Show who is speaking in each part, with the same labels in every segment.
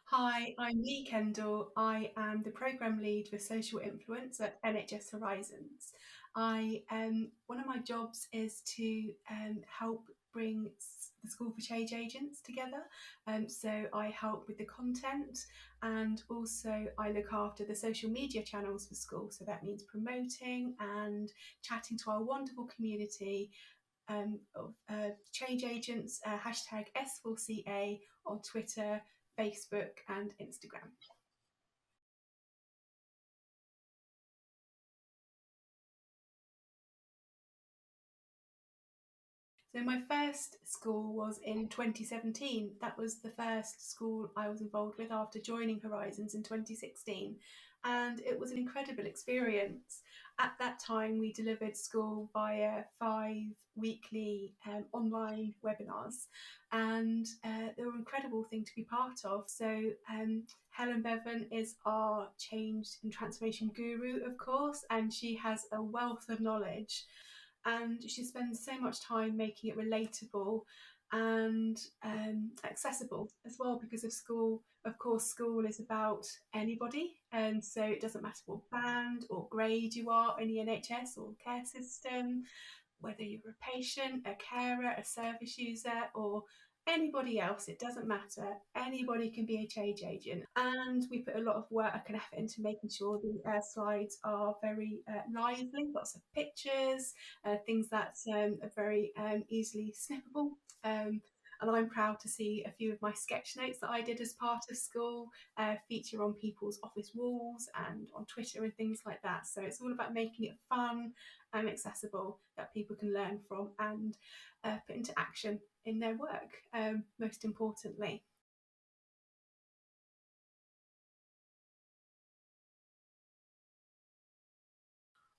Speaker 1: Hi, I'm Leigh Kendall. I am the Programme Lead for Social Influence at NHS Horizons. One of my jobs is to help bring the School for Change agents together. So I help with the content and also I look after the social media channels for school. So that means promoting and chatting to our wonderful community of change agents, hashtag S4CA on Twitter, Facebook, and Instagram. So my first school was in 2017. That was the first school I was involved with after joining Horizons in 2016. And it was an incredible experience. At that time, we delivered school via 5 weekly online webinars, and they were an incredible thing to be part of. So Helen Bevan is our change and transformation guru, of course, and she has a wealth of knowledge and she spends so much time making it relatable and accessible as well because of school. Of course, school is about anybody, and so it doesn't matter what band or grade you are in the NHS or care system, whether you're a patient, a carer, a service user, or anybody else, it doesn't matter. Anybody can be a change agent. And we put a lot of work and effort into making sure the slides are very lively, lots of pictures, things that are very easily snippable. Um, and I'm proud to see a few of my sketch notes that I did as part of school feature on people's office walls and on Twitter and things like that. So it's all about making it fun and accessible that people can learn from and put into action in their work, most importantly.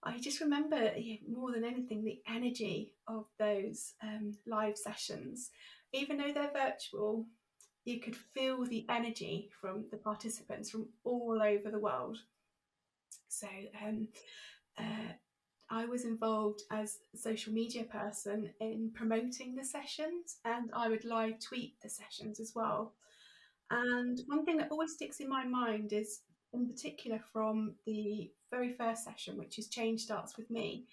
Speaker 1: I just remember more than anything the energy of those live sessions. Even though they're virtual, you could feel the energy from the participants from all over the world. So uh, I was involved as a social media person in promoting the sessions and I would live tweet the sessions as well. And one thing that always sticks in my mind is, in particular, from the very first session, which is Change Starts With Me,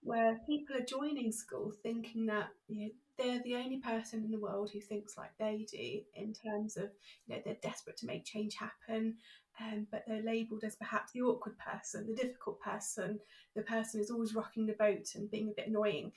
Speaker 1: where people are joining school thinking that they're the only person in the world who thinks like they do in terms of they're desperate to make change happen, but they're labelled as perhaps the awkward person, the difficult person, the person who's always rocking the boat and being a bit annoying.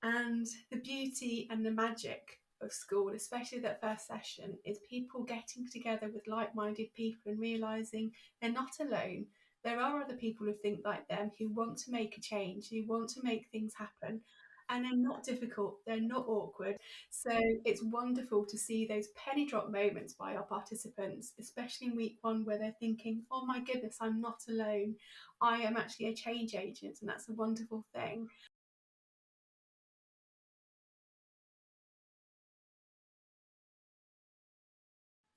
Speaker 1: And the beauty and the magic of school, especially that first session, is people getting together with like minded people and realising they're not alone. There are other people who think like them, who want to make a change, who want to make things happen. And they're not difficult, they're not awkward. So it's wonderful to see those penny drop moments by our participants, especially in week one, where they're thinking, oh my goodness, I'm not alone. I am actually a change agent, and that's a wonderful thing.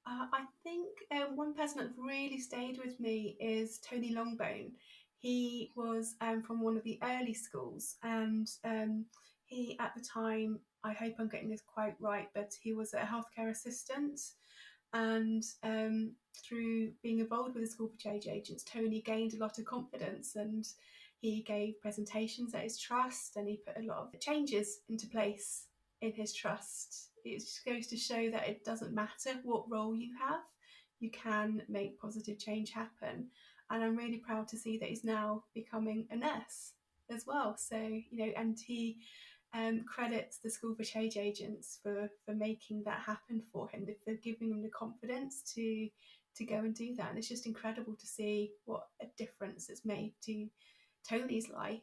Speaker 1: I think one person that really stayed with me is Tony Longbone. He was from one of the early schools, and he, at the time, I hope I'm getting this quite right, but he was a healthcare assistant. And through being involved with the School for Change Agents, Tony gained a lot of confidence and he gave presentations at his trust and he put a lot of changes into place in his trust. It just goes to show that it doesn't matter what role you have, you can make positive change happen. And I'm really proud to see that he's now becoming a nurse as well. So, and he credits the School for Change Agents for making that happen for him, for giving him the confidence to go and do that. And it's just incredible to see what a difference it's made to Tony's life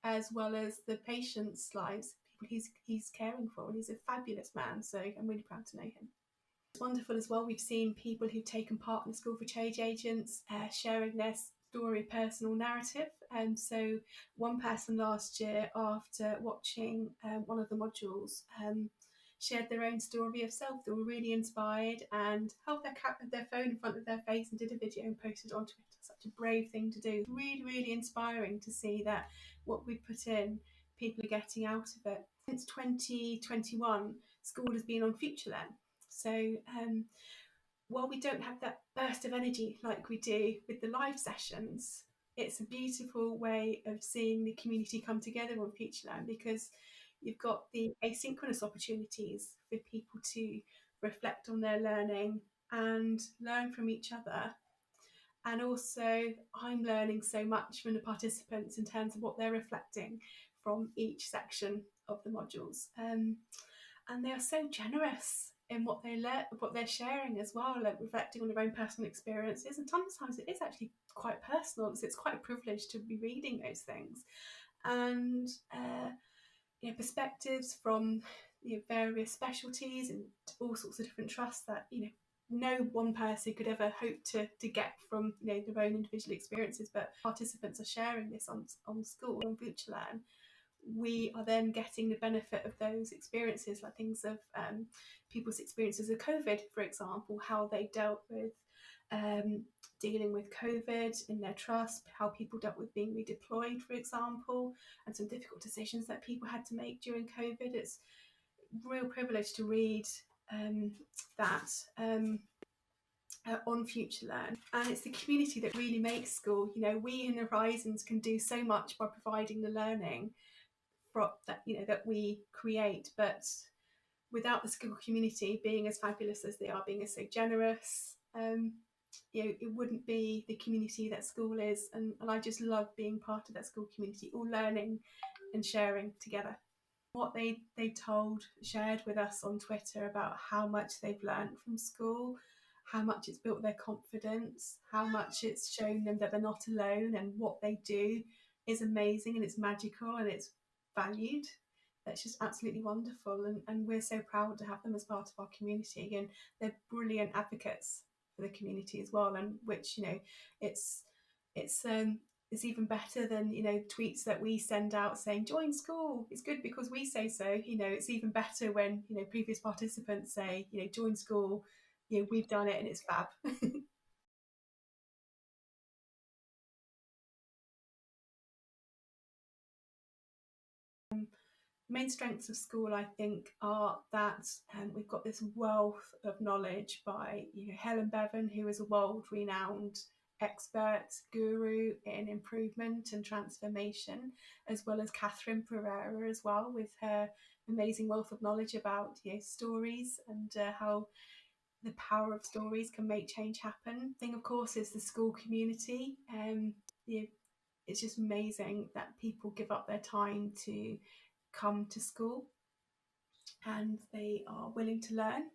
Speaker 1: as well as the patients' lives, people he's caring for. And he's a fabulous man, so I'm really proud to know him. It's wonderful as well. We've seen people who've taken part in the School for Change Agents sharing their story, personal narrative. And so, one person last year, after watching one of the modules, shared their own story of self. They were really inspired and held their phone in front of their face and did a video and posted it on Twitter. Such a brave thing to do. Really, really inspiring to see that what we put in, people are getting out of it. Since 2021, school has been on FutureLearn. So while we don't have that burst of energy like we do with the live sessions, it's a beautiful way of seeing the community come together on FutureLearn, because you've got the asynchronous opportunities for people to reflect on their learning and learn from each other. And also, I'm learning so much from the participants in terms of what they're reflecting from each section of the modules. And they are so generous in what they learn, what they're sharing as well, like reflecting on their own personal experiences. And sometimes it is actually quite personal, so it's quite a privilege to be reading those things. And perspectives from various specialties and all sorts of different trusts that no one person could ever hope to get from their own individual experiences, but participants are sharing this on school, on FutureLearn. We are then getting the benefit of those experiences, like things of people's experiences of COVID, for example, how they dealt with dealing with COVID in their trust, how people dealt with being redeployed, for example, and some difficult decisions that people had to make during COVID. It's a real privilege to read that on FutureLearn, and it's the community that really makes school. We in Horizons can do so much by providing the learning that we create, but without the school community being as fabulous as they are, being as so generous, it wouldn't be the community that school is. And I just love being part of that school community, all learning and sharing together. What they've shared with us on Twitter about how much they've learned from school, how much it's built their confidence, how much it's shown them that they're not alone, and what they do is amazing and it's magical and it's valued. That's just absolutely wonderful, and we're so proud to have them as part of our community. And they're brilliant advocates for the community as well, and which it's even better than tweets that we send out saying join school. It's good because we say so. It's even better when previous participants say join school. We've done it and it's fab. Main strengths of school, I think, are that we've got this wealth of knowledge by Helen Bevan, who is a world-renowned expert guru in improvement and transformation, as well as Catherine Pereira as well, with her amazing wealth of knowledge about stories and how the power of stories can make change happen. Thing, of course, is the school community. It's just amazing that people give up their time to come to school, and they are willing to learn,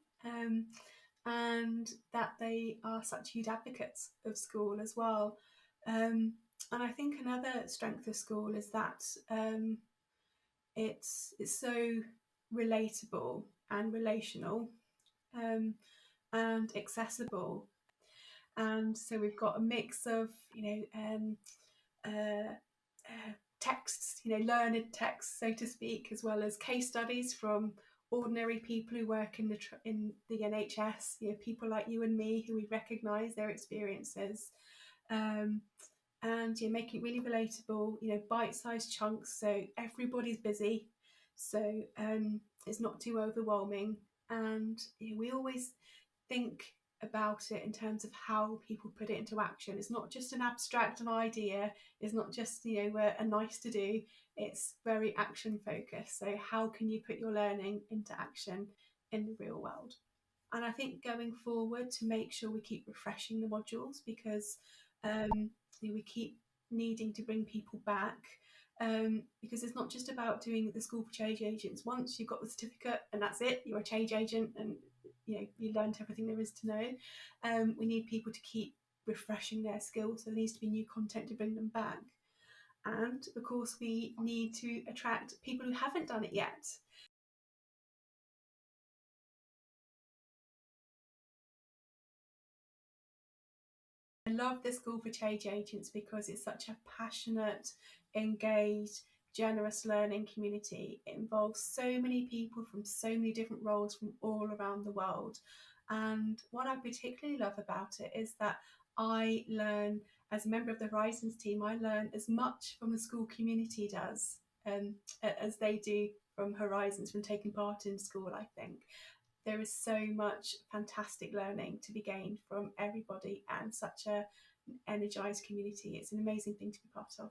Speaker 1: and that they are such huge advocates of school as well. And I think another strength of school is that it's so relatable and relational, and accessible. And so we've got a mix of texts, learned texts, so to speak, as well as case studies from ordinary people who work in the NHS, people like you and me who we recognise their experiences, and making it really relatable, bite-sized chunks, so everybody's busy, so it's not too overwhelming. And we always think about it in terms of how people put it into action. It's not just an abstract idea, it's not just a nice to do, it's very action focused. So how can you put your learning into action in the real world? And I think going forward, to make sure we keep refreshing the modules, because we keep needing to bring people back, because it's not just about doing the school for change agents. Once you've got the certificate and that's it, you're a change agent and you learned everything there is to know. We need people to keep refreshing their skills, so there needs to be new content to bring them back. And of course we need to attract people who haven't done it yet. I love the School for Change Agents because it's such a passionate, engaged, generous learning community. It involves so many people from so many different roles from all around the world. And what I particularly love about it is that I learn, as a member of the Horizons team, I learn as much from the school community does as they do from Horizons, from taking part in school, I think. there is so much fantastic learning to be gained from everybody, and such a energized community. It's an amazing thing to be part of.